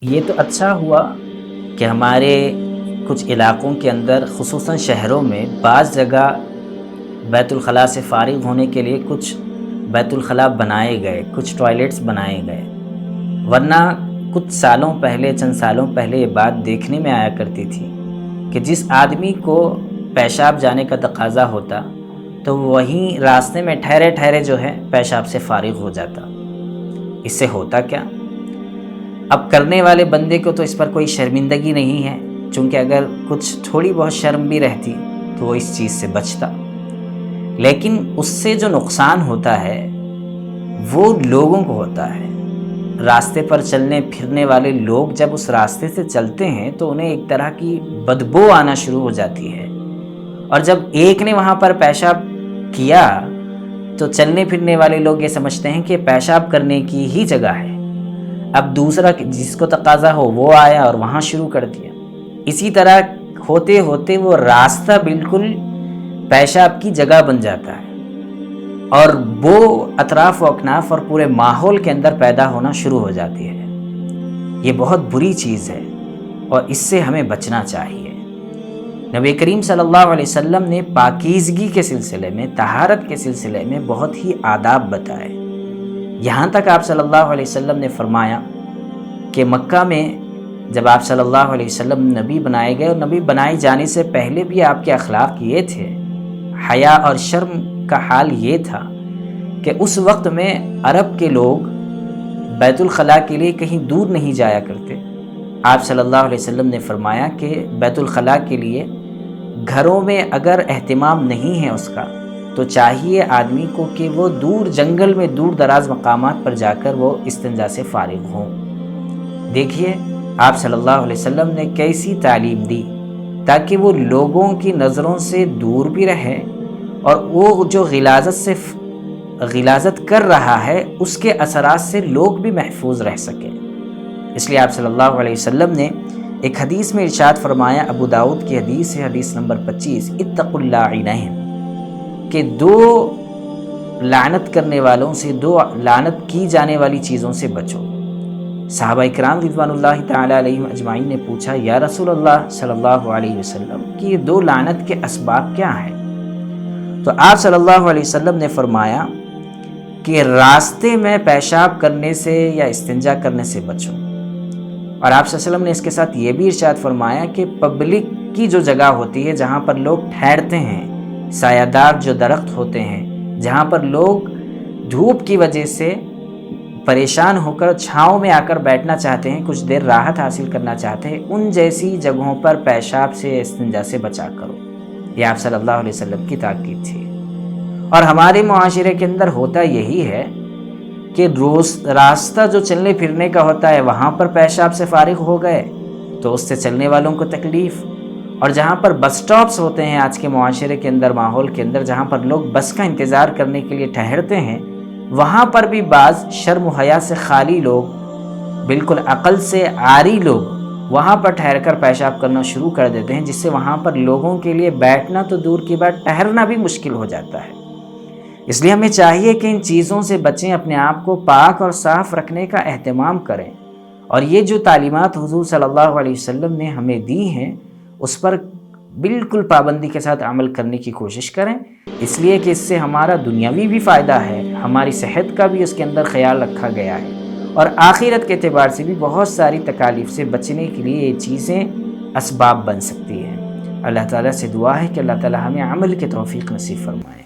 یہ تو اچھا ہوا کہ ہمارے کچھ علاقوں کے اندر خصوصاً شہروں میں بعض جگہ بیت الخلاء سے فارغ ہونے کے لیے کچھ بیت الخلاء بنائے گئے، کچھ ٹوائلٹس بنائے گئے، ورنہ کچھ سالوں پہلے چند سالوں پہلے یہ بات دیکھنے میں آیا کرتی تھی کہ جس آدمی کو پیشاب جانے کا تقاضا ہوتا تو وہیں راستے میں ٹھہرے ٹھہرے جو ہے پیشاب سے فارغ ہو جاتا۔ اس سے ہوتا کیا؟ اب کرنے والے بندے کو تو اس پر کوئی شرمندگی نہیں ہے، چونکہ اگر کچھ تھوڑی بہت شرم بھی رہتی تو وہ اس چیز سے بچتا، لیکن اس سے جو نقصان ہوتا ہے وہ لوگوں کو ہوتا ہے۔ راستے پر چلنے پھرنے والے لوگ جب اس راستے سے چلتے ہیں تو انہیں ایک طرح کی بدبو آنا شروع ہو جاتی ہے، اور جب ایک نے وہاں پر پیشاب کیا تو چلنے پھرنے والے لوگ یہ سمجھتے ہیں کہ پیشاب کرنے کی ہی جگہ ہے۔ اب دوسرا جس کو تقاضا ہو وہ آیا اور وہاں شروع کر دیا۔ اسی طرح ہوتے ہوتے وہ راستہ بالکل پیشاب کی جگہ بن جاتا ہے، اور وہ اطراف و اکناف اور پورے ماحول کے اندر پیدا ہونا شروع ہو جاتی ہے۔ یہ بہت بری چیز ہے اور اس سے ہمیں بچنا چاہیے۔ نبی کریم صلی اللہ علیہ وسلم نے پاکیزگی کے سلسلے میں، طہارت کے سلسلے میں بہت ہی آداب بتائے۔ یہاں تک آپ صلی اللہ علیہ وسلم نے فرمایا کہ مکہ میں جب آپ صلی اللہ علیہ وسلم نبی بنائے گئے، اور نبی بنائے جانے سے پہلے بھی آپ کے اخلاق یہ تھے، حیا اور شرم کا حال یہ تھا کہ اس وقت میں عرب کے لوگ بیت الخلاء کے لیے کہیں دور نہیں جایا کرتے۔ آپ صلی اللہ علیہ وسلم نے فرمایا کہ بیت الخلاء کے لیے گھروں میں اگر اہتمام نہیں ہے اس کا، تو چاہیے آدمی کو کہ وہ دور جنگل میں دور دراز مقامات پر جا کر وہ استنجا سے فارغ ہوں۔ دیکھیے آپ صلی اللہ علیہ وسلم نے کیسی تعلیم دی تاکہ وہ لوگوں کی نظروں سے دور بھی رہے، اور وہ جو غلاظت کر رہا ہے اس کے اثرات سے لوگ بھی محفوظ رہ سکیں۔ اس لیے آپ صلی اللہ علیہ وسلم نے ایک حدیث میں ارشاد فرمایا، ابو داؤد کی حدیث ہے، حدیث نمبر 25، اتقوا اللاعنین، کہ دو لعنت کرنے والوں سے، دو لعنت کی جانے والی چیزوں سے بچو۔ صحابہ کرام رضوان اللہ تعالی علیہم اجمعین نے پوچھا، یا رسول اللہ صلی اللہ علیہ وسلم کہ یہ دو لعنت کے اسباب کیا ہیں؟ تو آپ صلی اللہ علیہ وسلم نے فرمایا کہ راستے میں پیشاب کرنے سے یا استنجا کرنے سے بچو، اور آپ صلی اللہ علیہ وسلم نے اس کے ساتھ یہ بھی ارشاد فرمایا کہ پبلک کی جو جگہ ہوتی ہے، جہاں پر لوگ ٹھہرتے ہیں، سایہ دار جو درخت ہوتے ہیں، جہاں پر لوگ دھوپ کی وجہ سے پریشان ہو کر چھاؤں میں آ کر بیٹھنا چاہتے ہیں، کچھ دیر راحت حاصل کرنا چاہتے ہیں، ان جیسی جگہوں پر پیشاب سے استنجا سے بچا کرو۔ یہ آپ صلی اللہ علیہ وسلم کی تاکید تھی۔ اور ہمارے معاشرے کے اندر ہوتا یہی ہے کہ راستہ جو چلنے پھرنے کا ہوتا ہے وہاں پر پیشاب سے فارغ ہو گئے تو اس سے چلنے والوں کو تکلیف، اور جہاں پر بس سٹاپس ہوتے ہیں آج کے معاشرے کے اندر، ماحول کے اندر، جہاں پر لوگ بس کا انتظار کرنے کے لیے ٹھہرتے ہیں، وہاں پر بھی بعض شرم و حیا سے خالی لوگ، بالکل عقل سے عاری لوگ وہاں پر ٹھہر کر پیشاب کرنا شروع کر دیتے ہیں، جس سے وہاں پر لوگوں کے لیے بیٹھنا تو دور کی بات، ٹھہرنا بھی مشکل ہو جاتا ہے۔ اس لیے ہمیں چاہیے کہ ان چیزوں سے بچیں، اپنے آپ کو پاک اور صاف رکھنے کا اہتمام کریں، اور یہ جو تعلیمات حضور صلی اللہ علیہ وسلم نے ہمیں دی ہیں اس پر بالکل پابندی کے ساتھ عمل کرنے کی کوشش کریں، اس لیے کہ اس سے ہمارا دنیاوی بھی فائدہ ہے، ہماری صحت کا بھی اس کے اندر خیال رکھا گیا ہے، اور آخرت کے اعتبار سے بھی بہت ساری تکالیف سے بچنے کے لیے یہ چیزیں اسباب بن سکتی ہیں۔ اللہ تعالیٰ سے دعا ہے کہ اللہ تعالیٰ ہمیں عمل کی توفیق نصیب فرمائے۔